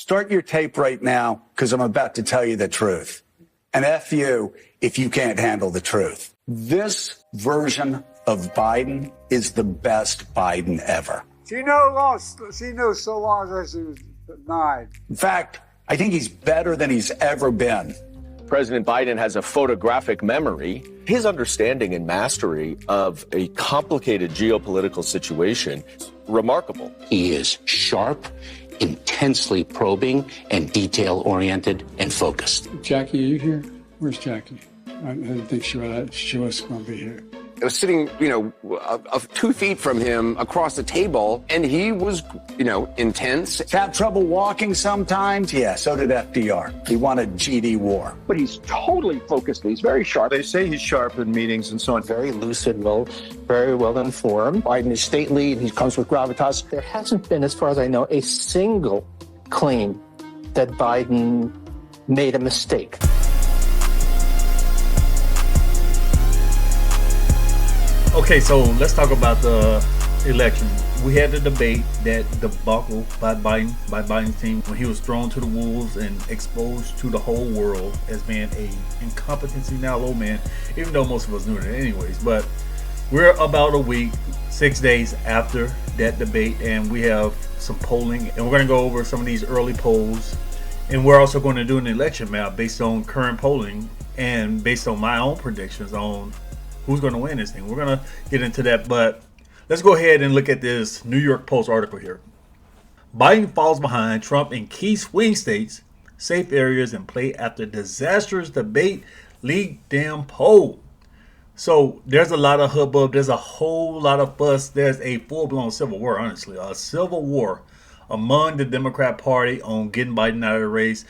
Start your tape right now, because I'm about to tell you the truth. And F you if you can't handle the truth. This version of Biden is the best Biden ever. She knows so long as she was 9. In fact, I think he's better than he's ever been. President Biden has a photographic memory. His understanding and mastery of a complicated geopolitical situation is remarkable. He is sharp, intensely probing, and detail-oriented and focused. Jackie, are you here? Where's Jackie? I didn't think she was going to be here. I was sitting, 2 feet from him across the table, and he was, intense. Have trouble walking sometimes? Yeah, so did FDR. He wanted GD war. But he's totally focused. He's very sharp. They say he's sharp in meetings and so on. Very lucid, very well informed. Biden is stately, and he comes with gravitas. There hasn't been, as far as I know, a single claim that Biden made a mistake. Okay, so let's talk about the election. We had the debate, that debacle by Biden's team, when he was thrown to the wolves and exposed to the whole world as being a incompetency now old man, even though most of us knew that anyways. But we're about a week, 6 days after that debate, and we have some polling, and we're going to go over some of these early polls, and we're also going to do an election map based on current polling and based on my own predictions on who's going to win this thing. We're going to get into that, but let's go ahead and look at this New York Post article here. Biden falls behind Trump in key swing states, safe areas, and play after disastrous debate leaked damn poll. So there's a lot of hubbub. There's a whole lot of fuss. There's a full-blown civil war, honestly. A civil war among the Democrat Party on getting Biden out of the race,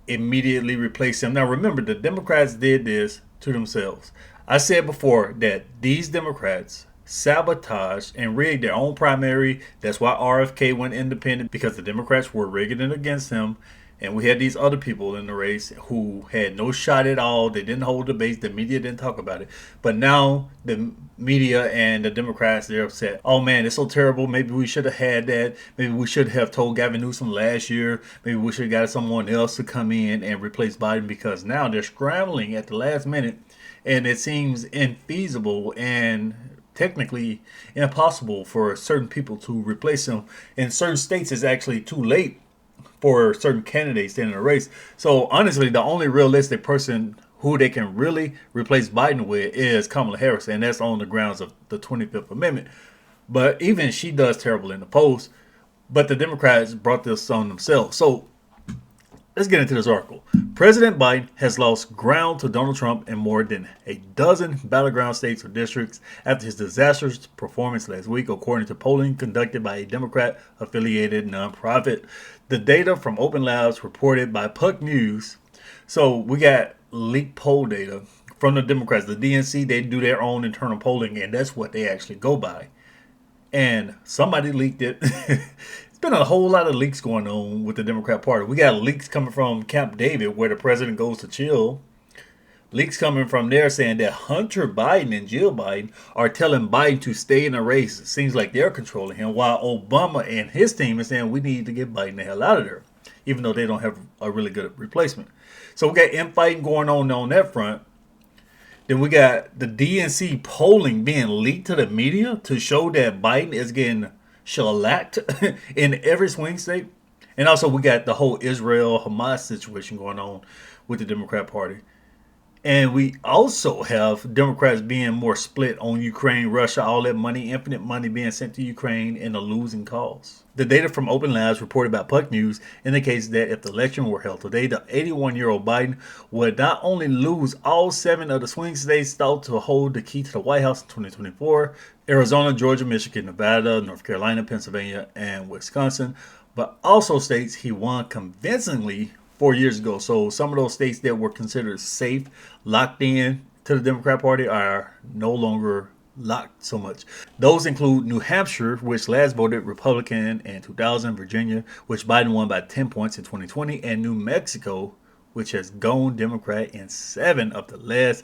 immediately replace him. Now remember, the Democrats did this to themselves. I said before that these Democrats sabotaged and rigged their own primary. That's why RFK went independent, because the Democrats were rigging it against him. And we had these other people in the race who had no shot at all. They didn't hold debates. The media didn't talk about it. But now the media and the Democrats, they're upset. Oh man, it's so terrible. Maybe we should have had that. Maybe we should have told Gavin Newsom last year. Maybe we should have got someone else to come in and replace Biden, because now they're scrambling at the last minute. And it seems infeasible and technically impossible for certain people to replace him. In certain states, it's actually too late for certain candidates in the race. So honestly, the only realistic person who they can really replace Biden with is Kamala Harris, and that's on the grounds of the 25th Amendment. But even she does terrible in the polls. But the Democrats brought this on themselves. So let's get into this article. President Biden has lost ground to Donald Trump in more than a dozen battleground states or districts after his disastrous performance last week, according to polling conducted by a Democrat-affiliated nonprofit. The data from Open Labs reported by Puck News. So we got leaked poll data from the Democrats. The DNC, they do their own internal polling, and that's what they actually go by. And somebody leaked it. Been a whole lot of leaks going on with the Democrat Party. We got leaks coming from Camp David, where the president goes to chill. Leaks coming from there saying that Hunter Biden and Jill Biden are telling Biden to stay in the race. It seems like they're controlling him, while Obama and his team is saying we need to get Biden the hell out of there, even though they don't have a really good replacement. So we got infighting going on that front. Then we got the DNC polling being leaked to the media to show that Biden is getting shellacked in every swing state. And also we got the whole Israel-Hamas situation going on with the Democrat Party. And we also have Democrats being more split on Ukraine, Russia, all that money, infinite money being sent to Ukraine in a losing cause. The data from Open Labs reported by Puck News indicates that if the election were held today, the 81-year-old Biden would not only lose all 7 of the swing states thought to hold the key to the White House in 2024, Arizona, Georgia, Michigan, Nevada, North Carolina, Pennsylvania, and Wisconsin, but also states he won convincingly 4 years ago. So some of those states that were considered safe, locked in to the Democrat Party, are no longer locked so much. Those include New Hampshire, which last voted Republican in 2000, Virginia, which Biden won by 10 points in 2020, and New Mexico, which has gone Democrat in 7 of the last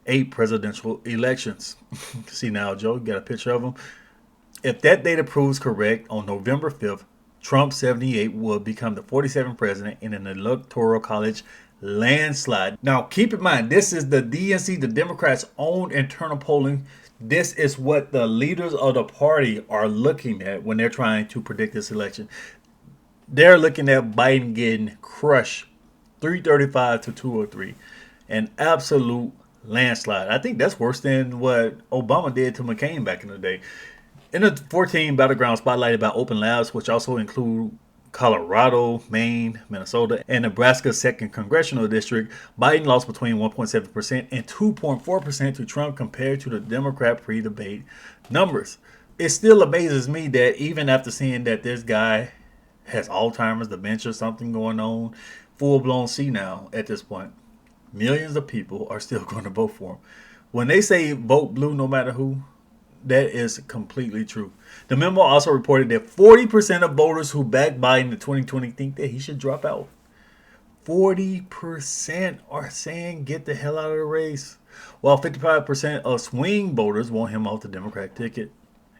8 presidential elections. See now, Joe, you got a picture of them. If that data proves correct, on November 5th, Trump, 78, will become the 47th president in an electoral college landslide. Now, keep in mind, this is the DNC, the Democrats' own internal polling. This is what the leaders of the party are looking at when they're trying to predict this election. They're looking at Biden getting crushed 335 to 203. An absolute landslide. I think that's worse than what Obama did to McCain back in the day. In the 14 battleground spotlighted by Open Labs, which also include Colorado, Maine, Minnesota, and Nebraska's 2nd Congressional District, Biden lost between 1.7% and 2.4% to Trump compared to the Democrat pre-debate numbers. It still amazes me that even after seeing that this guy has Alzheimer's, dementia, something going on, full-blown senile at this point, millions of people are still going to vote for him. When they say vote blue no matter who, that is completely true. The memo also reported that 40% of voters who backed Biden in 2020 think that he should drop out. 40% are saying get the hell out of the race, while 55% of swing voters want him off the Democratic ticket.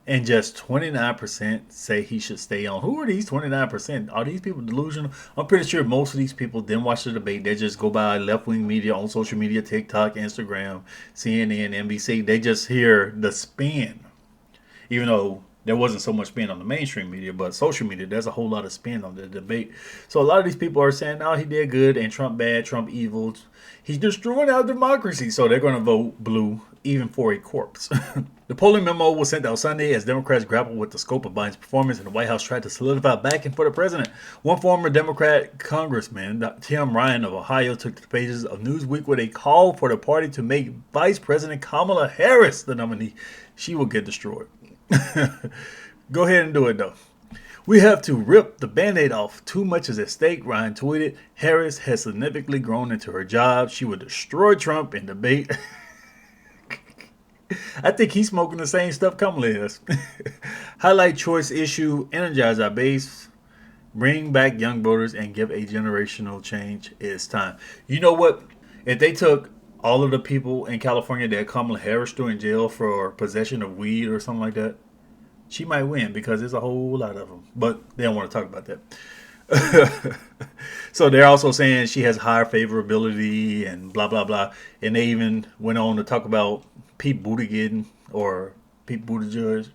And just 29% say he should stay on. Who are these 29%? Are these people delusional? I'm pretty sure most of these people didn't watch the debate. They just go by left-wing media on social media, TikTok, Instagram, CNN, NBC. They just hear the spin. Even though there wasn't so much spin on the mainstream media, but social media, there's a whole lot of spin on the debate. So a lot of these people are saying, oh, he did good and Trump bad, Trump evil. He's destroying our democracy. So they're going to vote blue, even for a corpse. The polling memo was sent out Sunday as Democrats grappled with the scope of Biden's performance and the White House tried to solidify backing for the president. One former Democrat congressman, Tim Ryan of Ohio, took to the pages of Newsweek with a call for the party to make Vice President Kamala Harris the nominee. She will get destroyed. Go ahead and do it, though. We have to rip the Band-Aid off. Too much is at stake, Ryan tweeted. Harris has significantly grown into her job. She will destroy Trump in debate. I think he's smoking the same stuff Kamala is. Highlight choice issue, energize our base, bring back young voters, and give a generational change. It's time. You know what? If they took all of the people in California that Kamala Harris threw in jail for possession of weed or something like that, she might win because there's a whole lot of them. But they don't want to talk about that. So they're also saying she has higher favorability and blah, blah, blah. And they even went on to talk about Pete Buttigieg or Pete Buttigieg,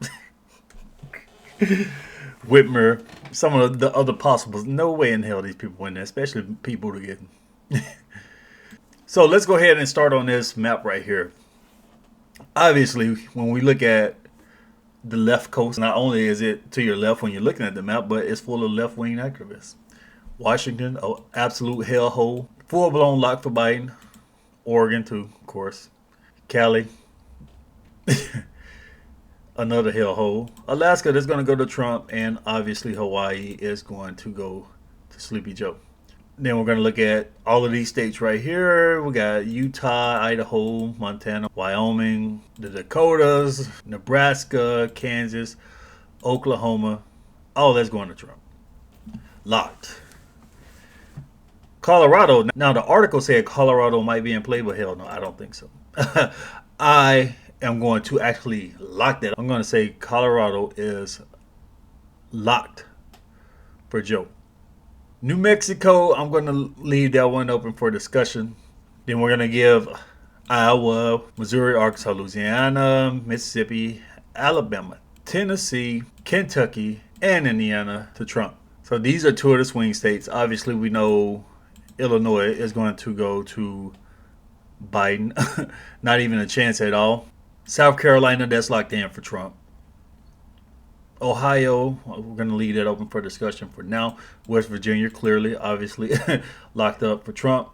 Whitmer, some of the other possibles. No way in hell these people win that, especially Pete Buttigieg. So let's go ahead and start on this map right here. Obviously, when we look at the left coast, not only is it to your left when you're looking at the map, but it's full of left-wing activists. Washington, an absolute hellhole. Full-blown lock for Biden. Oregon, too, of course. Cali, another hellhole. Alaska, that's going to go to Trump. And obviously, Hawaii is going to go to Sleepy Joe. Then we're going to look at all of these states right here. We got Utah, Idaho, Montana, Wyoming, the Dakotas, Nebraska, Kansas, Oklahoma. All that's going to Trump. Locked. Colorado. Now, the article said Colorado might be in play, but hell no, I don't think so. I am going to actually lock that. I'm going to say Colorado is locked for Joe. New Mexico, I'm going to leave that one open for discussion. Then we're going to give Iowa, Missouri, Arkansas, Louisiana, Mississippi, Alabama, Tennessee, Kentucky, and Indiana to Trump. So these are two of the swing states. Obviously, we know Illinois is going to go to Biden. Not even a chance at all. South Carolina, that's locked in for Trump. Ohio, we're going to leave that open for discussion for now. West Virginia, clearly, obviously, locked up for Trump.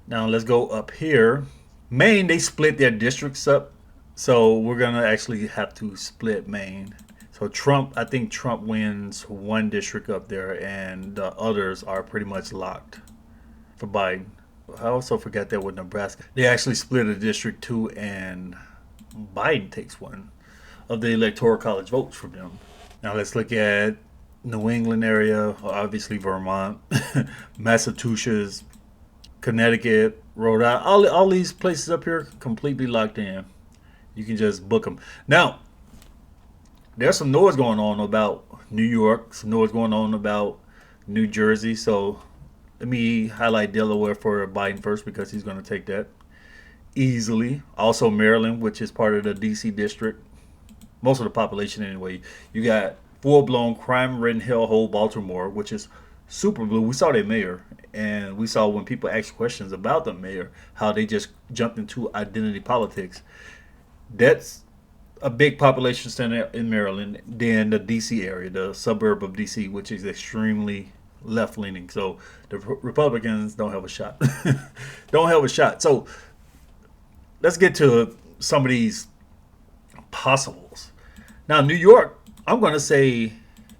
Now, let's go up here. Maine, they split their districts up. So we're going to actually have to split Maine. So Trump, I think Trump wins one district up there, and the others are pretty much locked for Biden. I also forgot that with Nebraska. They actually split a district too, and Biden takes one of the Electoral College votes from them. Now let's look at New England area, obviously Vermont, Massachusetts, Connecticut, Rhode Island. All these places up here completely locked in. You can just book them. Now, there's some noise going on about New York, some noise going on about New Jersey. So let me highlight Delaware for Biden first because he's going to take that easily. Also Maryland, which is part of the D.C. district. Most of the population anyway. You got full-blown crime-ridden hellhole Baltimore, which is super blue. We saw their mayor, and we saw when people asked questions about the mayor, how they just jumped into identity politics. That's a big population center in Maryland. Then the D.C. area, the suburb of D.C., which is extremely left-leaning. So the Republicans don't have a shot. Don't have a shot. So let's get to some of these possibles. Now, New York, I'm going to say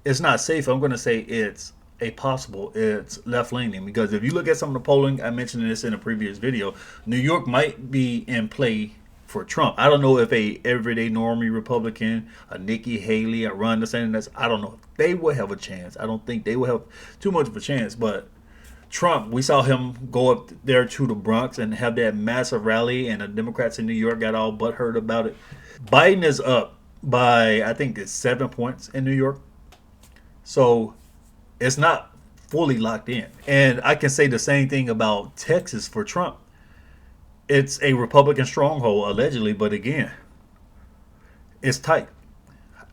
it's not safe. I'm going to say it's a possible. It's left-leaning because if you look at some of the polling, I mentioned this in a previous video, New York might be in play for Trump. I don't know if a everyday normie Republican, a Nikki Haley, a Ron DeSantis, I don't know if they will have a chance. I don't think they will have too much of a chance, but Trump, we saw him go up there to the Bronx and have that massive rally, and the Democrats in New York got all butthurt about it. Biden is up by, I think it's 7 points in New York. So it's not fully locked in. And I can say the same thing about Texas for Trump. It's a Republican stronghold, allegedly, but again, it's tight.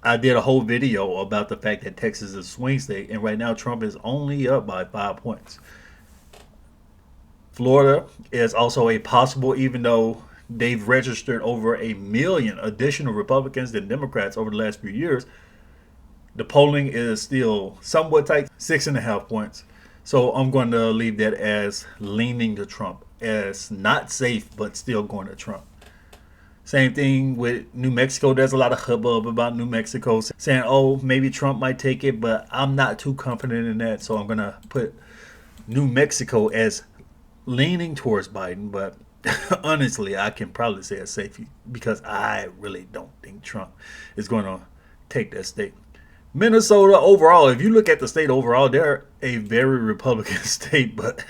I did a whole video about the fact that Texas is a swing state, and right now Trump is only up by 5 points. Florida is also a possible, even though they've registered over 1 million additional Republicans than Democrats over the last few years. The polling is still somewhat tight, 6.5 points. So I'm going to leave that as leaning to Trump, as not safe, but still going to Trump. Same thing with New Mexico. There's a lot of hubbub about New Mexico saying, oh, maybe Trump might take it, but I'm not too confident in that. So I'm going to put New Mexico as leaning towards Biden, but honestly, I can probably say it's safe because I really don't think Trump is going to take that state. Minnesota overall, if you look at the state overall, they're a very Republican state, but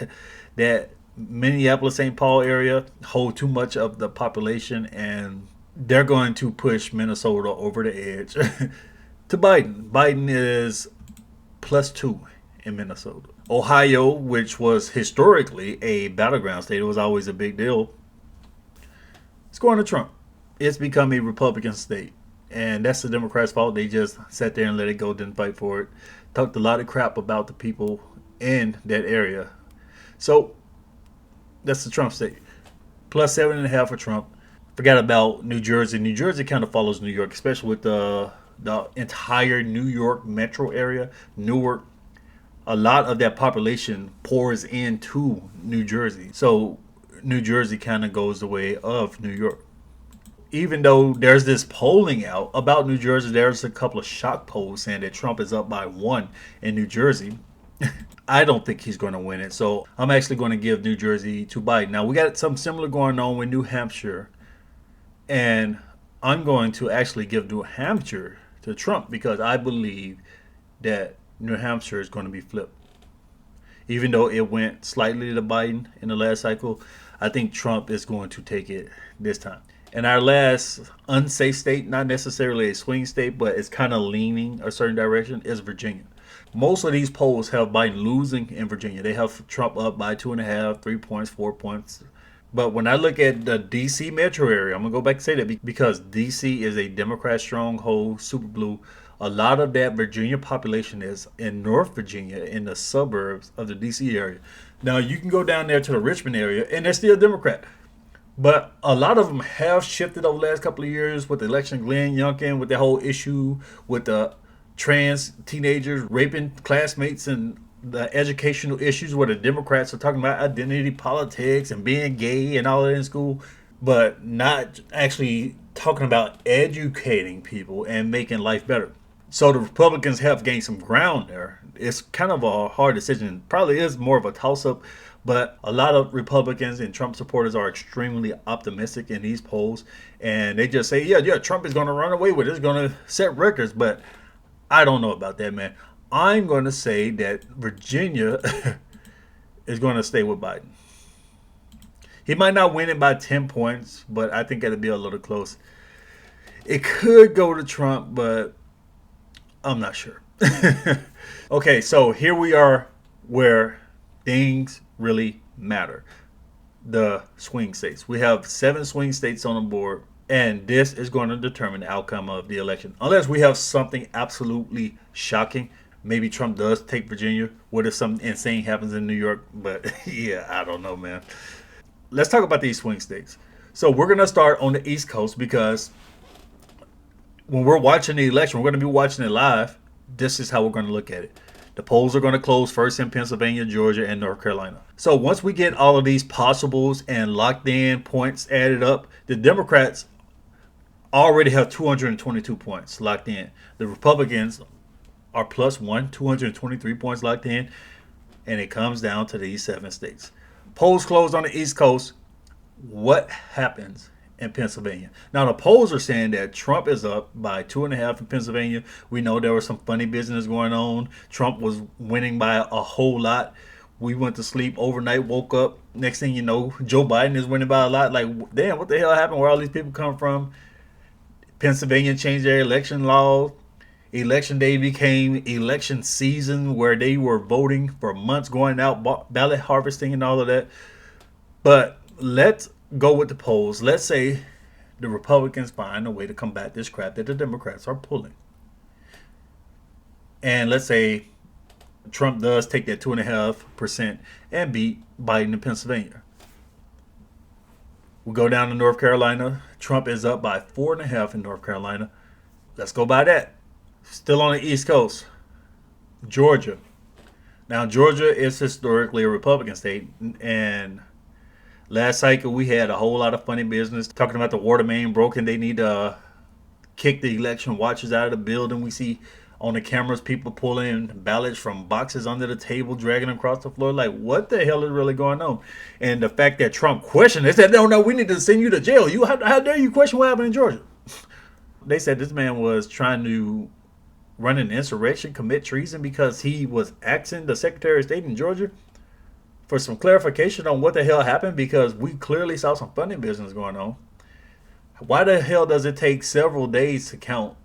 that Minneapolis-St. Paul area hold too much of the population, and they're going to push Minnesota over the edge to Biden. Biden is +2 in Minnesota. Ohio, which was historically a battleground state, it was always a big deal. It's going to Trump. It's become a Republican state. And that's the Democrats' fault. They just sat there and let it go, didn't fight for it. Talked a lot of crap about the people in that area. So that's the Trump state. +7.5 for Trump. Forgot about New Jersey. New Jersey kind of follows New York, especially with the entire New York metro area. Newark, a lot of that population pours into New Jersey. So New Jersey kind of goes the way of New York. Even though there's this polling out about New Jersey, there's a couple of shock polls saying that Trump is up by 1 in New Jersey. I don't think he's going to win it. So I'm actually going to give New Jersey to Biden. Now, we got something similar going on with New Hampshire. And I'm going to actually give New Hampshire to Trump because I believe that New Hampshire is going to be flipped. Even though it went slightly to Biden in the last cycle, I think Trump is going to take it this time. And our last unsafe state, not necessarily a swing state, but it's kind of leaning a certain direction, is Virginia. Most of these polls have Biden losing in Virginia. They have Trump up by 2.5, 3 points, 4 points. But when I look at the D.C. metro area, I'm going to go back and say that because D.C. is a Democrat stronghold, super blue. A lot of that Virginia population is in North Virginia, in the suburbs of the D.C. area. Now, you can go down there to the Richmond area, and they're still Democrat. But a lot of them have shifted over the last couple of years with the election of Glenn Youngkin, with the whole issue with the trans teenagers raping classmates and the educational issues where the Democrats are talking about identity politics and being gay and all that in school, but not actually talking about educating people and making life better. So the Republicans have gained some ground there. It's kind of a hard decision. Probably is more of a toss-up. But a lot of Republicans and Trump supporters are extremely optimistic in these polls. And they just say, yeah, Trump is going to run away with it. It's going to set records. But I don't know about that, man. I'm going to say that Virginia is going to stay with Biden. He might not win it by 10 points, but I think it'll be a little close. It could go to Trump, but I'm not sure. Okay, so here we are where things really matter. The swing states. We have 7 swing states on the board, and this is going to determine the outcome of the election. Unless we have something absolutely shocking. Maybe Trump does take Virginia. What if something insane happens in New York? But yeah, I don't know, man. Let's talk about these swing states. So we're going to start on the East Coast because when we're watching the election, we're going to be watching it live. This is how we're going to look at it. The polls are going to close first in Pennsylvania, Georgia, and North Carolina. So once we get all of these possibles and locked in points added up, the Democrats already have 222 points locked in. The Republicans are +1, 223 points locked in, and it comes down to these 7 states. Polls closed on the East Coast. What happens in Pennsylvania? Now, the polls are saying that Trump is up by 2.5 in Pennsylvania. We know there was some funny business going on. Trump was winning by a whole lot. We went to sleep overnight, woke up. Next thing you know, Joe Biden is winning by a lot. Like, damn, what the hell happened? Where all these people come from? Pennsylvania changed their election law. Election day became election season where they were voting for months, going out, ballot harvesting and all of that. But let's go with the polls. Let's say the Republicans find a way to combat this crap that the Democrats are pulling. And let's say Trump does take that 2.5% and beat Biden in Pennsylvania. We go down to North Carolina. Trump is up by 4.5 in North Carolina. Let's go by that. Still on the East Coast. Georgia. Now, Georgia is historically a Republican state, and last cycle we had a whole lot of funny business talking about the water main broken. They need to kick the election watchers out of the building. We see on the cameras people pulling ballots from boxes under the table, dragging them across the floor. Like, what the hell is really going on? And the fact that Trump questioned, they said, no, we need to send you to jail. How dare you question what happened in Georgia? They said this man was trying to run an insurrection, commit treason, because he was asking the Secretary of State in Georgia for some clarification on what the hell happened, because we clearly saw some funny business going on. Why the hell does it take several days to count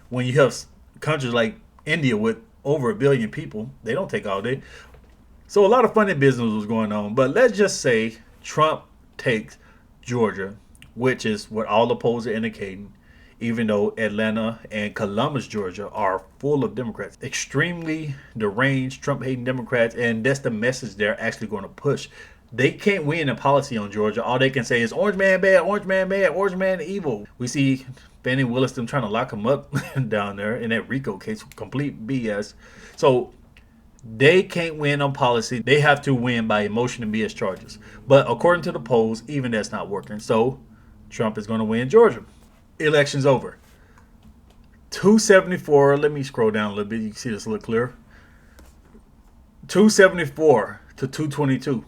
when you have countries like India with over 1 billion people? They don't take all day. So a lot of funny business was going on. But let's just say Trump takes Georgia, which is what all the polls are indicating, even though Atlanta and Columbus, Georgia are full of Democrats. Extremely deranged, Trump-hating Democrats, and that's the message they're actually going to push. They can't win a policy on Georgia. All they can say is, orange man bad, orange man bad, orange man evil. We see Fannie Willis them trying to lock him up down there in that RICO case. Complete BS. So they can't win on policy. They have to win by emotion and BS charges. But according to the polls, even that's not working. So Trump is going to win Georgia. Election's over. 274. Let me scroll down a little bit. You can see this a little clearer. 274 to 222.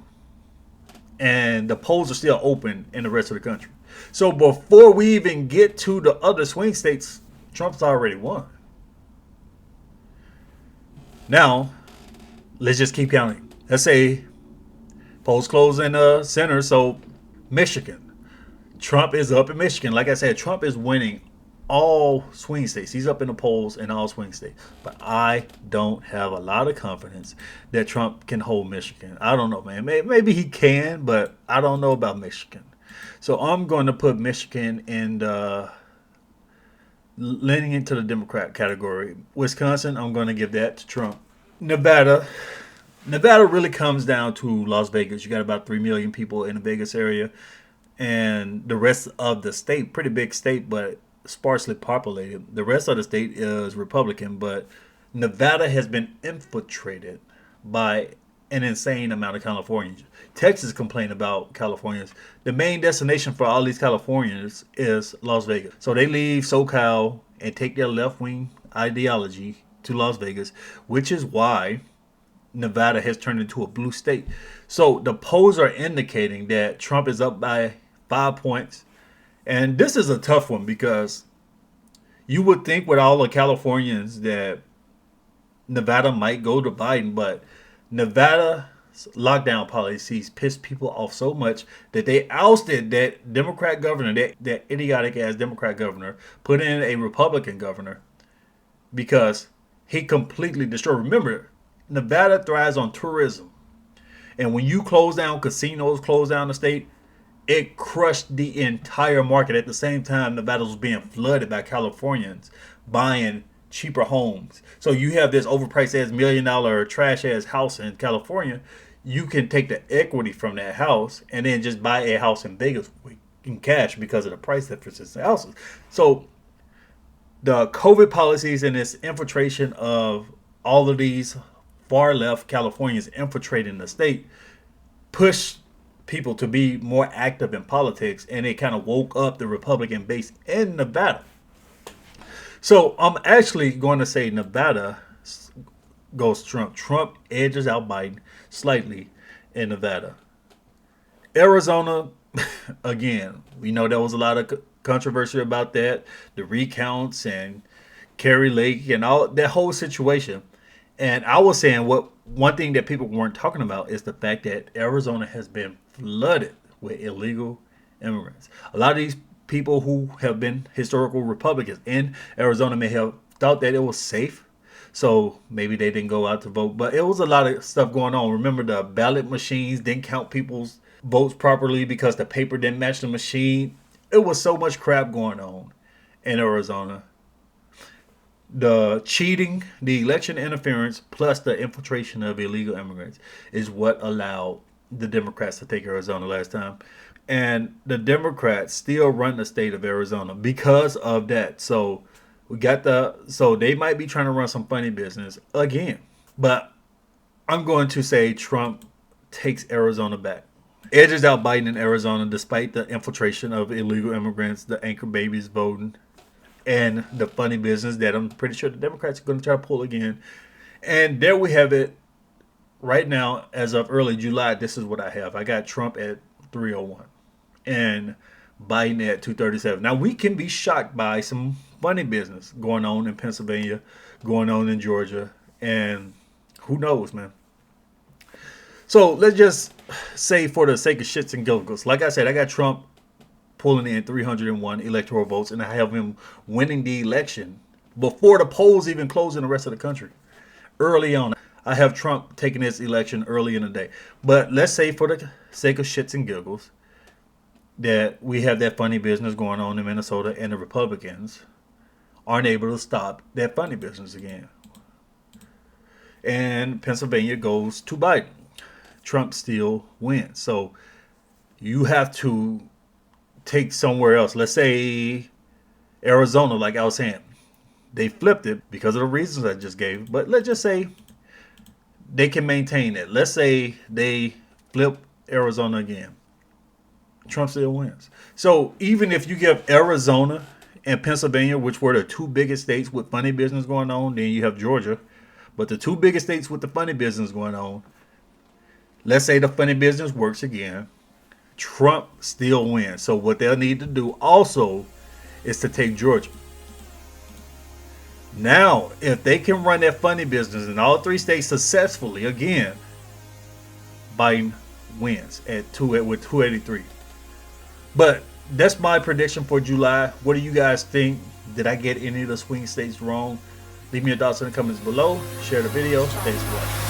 And the polls are still open in the rest of the country. So before we even get to the other swing states, Trump's already won. Now, let's just keep counting. Let's say polls close in the center. So Michigan. Trump is up in Michigan. Like I said, Trump is winning all swing states. He's up in the polls in all swing states. But I don't have a lot of confidence that Trump can hold Michigan. I don't know, man. Maybe he can, but I don't know about Michigan. So I'm going to put Michigan in the leaning into the Democrat category. Wisconsin, I'm going to give that to Trump. Nevada really comes down to Las Vegas. You got about 3 million people in the Vegas area. And the rest of the state, pretty big state, but sparsely populated. The rest of the state is Republican, but Nevada has been infiltrated by an insane amount of Californians. Texas complained about Californians. The main destination for all these Californians is Las Vegas. So they leave SoCal and take their left-wing ideology to Las Vegas, which is why Nevada has turned into a blue state. So the polls are indicating that Trump is up by 5 points. And this is a tough one because you would think with all the Californians that Nevada might go to Biden, but Nevada's lockdown policies pissed people off so much that they ousted that Democrat governor, that idiotic ass Democrat governor, put in a Republican governor, because he completely destroyed. Remember, Nevada thrives on tourism. And when you close down casinos, close down the state, it crushed the entire market. At the same time, Nevada was being flooded by Californians buying cheaper homes. So you have this overpriced ass $1 million trash ass house in California. You can take the equity from that house and then just buy a house in Vegas in cash because of the price differences in houses. So the COVID policies and this infiltration of all of these far left Californians infiltrating the state pushed people to be more active in politics, and it kind of woke up the Republican base in Nevada. So I'm actually going to say Nevada goes Trump. Trump edges out Biden slightly in Nevada. Arizona, again, we know there was a lot of controversy about that, the recounts and Kerry Lake and all that whole situation. And I was saying one thing that people weren't talking about is the fact that Arizona has been flooded with illegal immigrants. A lot of these people who have been historical Republicans in Arizona may have thought that it was safe, so maybe they didn't go out to vote. But it was a lot of stuff going on. Remember, the ballot machines didn't count people's votes properly because the paper didn't match the machine. It was so much crap going on in Arizona. The cheating, the election interference, plus the infiltration of illegal immigrants is what allowed the Democrats to take Arizona last time. And the Democrats still run the state of Arizona because of that. So so they might be trying to run some funny business again. But I'm going to say Trump takes Arizona back. Edges out Biden in Arizona despite the infiltration of illegal immigrants, the anchor babies voting, and the funny business that I'm pretty sure the Democrats are going to try to pull again. And there we have it. Right now, as of early July, this is what I have. I got Trump at 301 and Biden at 237. Now, we can be shocked by some funny business going on in Pennsylvania, going on in Georgia, and who knows, man. So let's just say, for the sake of shits and giggles, like I said, I got Trump pulling in 301 electoral votes, and I have him winning the election before the polls even close in the rest of the country. Early on, I have Trump taking this election early in the day. But let's say, for the sake of shits and giggles, that we have that funny business going on in Minnesota, and the Republicans aren't able to stop that funny business again. And Pennsylvania goes to Biden. Trump still wins. So you have to take somewhere else. Let's say Arizona, like I was saying, they flipped it because of the reasons I just gave. But let's just say they can maintain it. Let's say they flip Arizona again. Trump still wins. So even if you give Arizona and Pennsylvania, which were the two biggest states with funny business going on, then you have Georgia. But the two biggest states with the funny business going on, let's say the funny business works again, Trump still wins. So what they'll need to do also is to take Georgia. Now, if they can run that funny business in all three states successfully again, Biden wins with 283. But that's my prediction for July. What do you guys think? Did I get any of the swing states wrong? Leave me your thoughts in the comments below. Share the video. Thanks for watching.